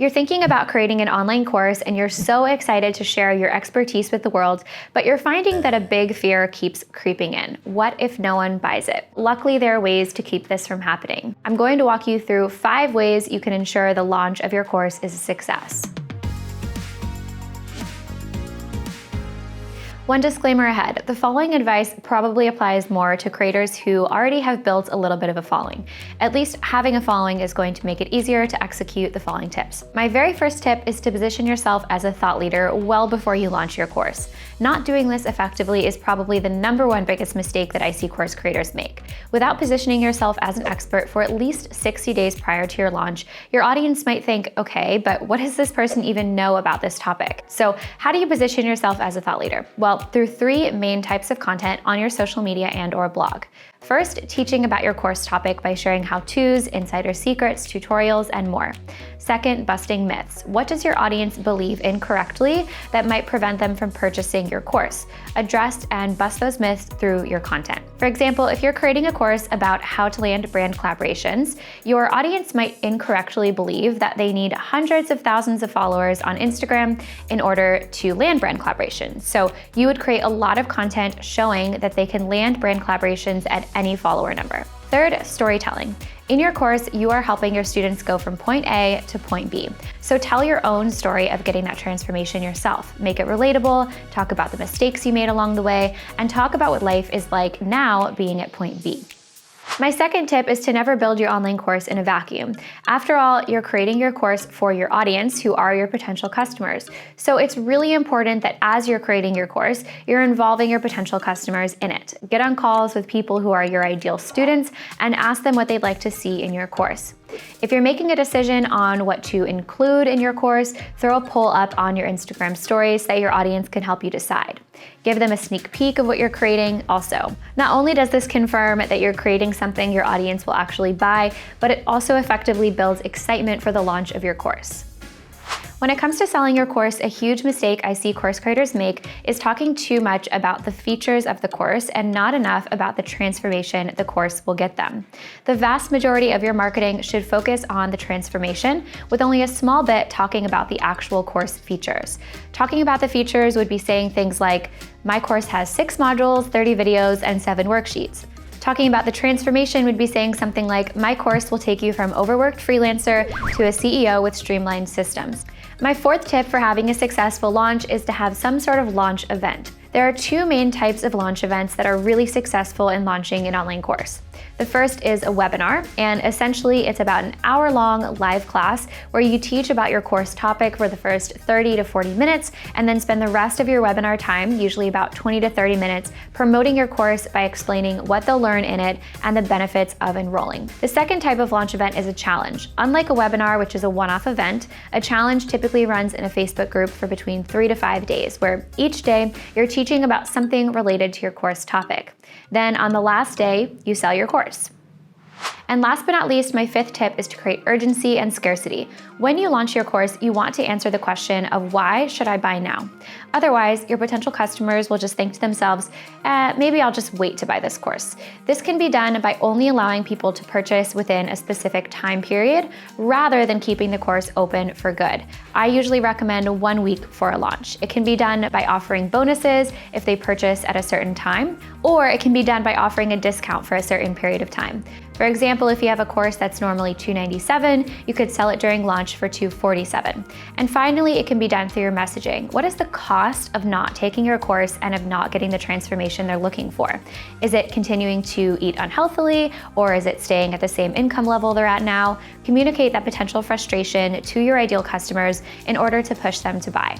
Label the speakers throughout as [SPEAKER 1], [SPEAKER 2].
[SPEAKER 1] You're thinking about creating an online course and you're so excited to share your expertise with the world, but you're finding that a big fear keeps creeping in. What if no one buys it? Luckily, there are ways to keep this from happening. I'm going to walk you through 5 ways you can ensure the launch of your course is a success. One disclaimer ahead, the following advice probably applies more to creators who already have built a little bit of a following. At least having a following is going to make it easier to execute the following tips. My very first tip is to position yourself as a thought leader well before you launch your course. Not doing this effectively is probably the #1 biggest mistake that I see course creators make. Without positioning yourself as an expert for at least 60 days prior to your launch, your audience might think, okay, but what does this person even know about this topic? So how do you position yourself as a thought leader? Well, through 3 main types of content on your social media and/or blog. First, teaching about your course topic by sharing how-tos, insider secrets, tutorials, and more. Second, busting myths. What does your audience believe incorrectly that might prevent them from purchasing your course? Address and bust those myths through your content. For example, if you're creating a course about how to land brand collaborations, your audience might incorrectly believe that they need hundreds of thousands of followers on Instagram in order to land brand collaborations. So you would create a lot of content showing that they can land brand collaborations at any follower number. Third, storytelling. In your course, you are helping your students go from point A to point B. So tell your own story of getting that transformation yourself. Make it relatable, talk about the mistakes you made along the way, and talk about what life is like now being at point B. My second tip is to never build your online course in a vacuum. After all, you're creating your course for your audience, who are your potential customers. So it's really important that as you're creating your course, you're involving your potential customers in it. Get on calls with people who are your ideal students and ask them what they'd like to see in your course. If you're making a decision on what to include in your course, throw a poll up on your Instagram stories that your audience can help you decide. Give them a sneak peek of what you're creating also. Not only does this confirm that you're creating something your audience will actually buy, but it also effectively builds excitement for the launch of your course. When it comes to selling your course, a huge mistake I see course creators make is talking too much about the features of the course and not enough about the transformation the course will get them. The vast majority of your marketing should focus on the transformation, with only a small bit talking about the actual course features. Talking about the features would be saying things like, my course has 6 modules, 30 videos, and 7 worksheets. Talking about the transformation would be saying something like, my course will take you from overworked freelancer to a CEO with streamlined systems. My 4th tip for having a successful launch is to have some sort of launch event. There are 2 main types of launch events that are really successful in launching an online course. The first is a webinar, and essentially it's about an hour-long live class where you teach about your course topic for the first 30 to 40 minutes and then spend the rest of your webinar time, usually about 20 to 30 minutes, promoting your course by explaining what they'll learn in it and the benefits of enrolling. The second type of launch event is a challenge. Unlike a webinar, which is a one-off event, a challenge typically runs in a Facebook group for between 3 to 5 days, where each day you're teaching about something related to your course topic. Then on the last day, you sell your course. And last but not least, my 5th tip is to create urgency and scarcity. When you launch your course, you want to answer the question of why should I buy now? Otherwise, your potential customers will just think to themselves, maybe I'll just wait to buy this course. This can be done by only allowing people to purchase within a specific time period rather than keeping the course open for good. I usually recommend 1 week for a launch. It can be done by offering bonuses if they purchase at a certain time, or it can be done by offering a discount for a certain period of time. For example, if you have a course that's normally $297, you could sell it during launch for $247. And finally, it can be done through your messaging. What is the cost of not taking your course and of not getting the transformation they're looking for? Is it continuing to eat unhealthily, or is it staying at the same income level they're at now? Communicate that potential frustration to your ideal customers in order to push them to buy.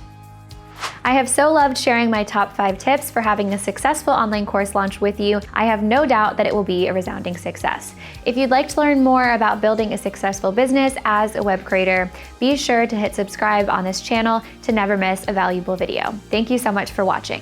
[SPEAKER 1] I have so loved sharing my top 5 tips for having a successful online course launch with you. I have no doubt that it will be a resounding success. If you'd like to learn more about building a successful business as a web creator, be sure to hit subscribe on this channel to never miss a valuable video. Thank you so much for watching.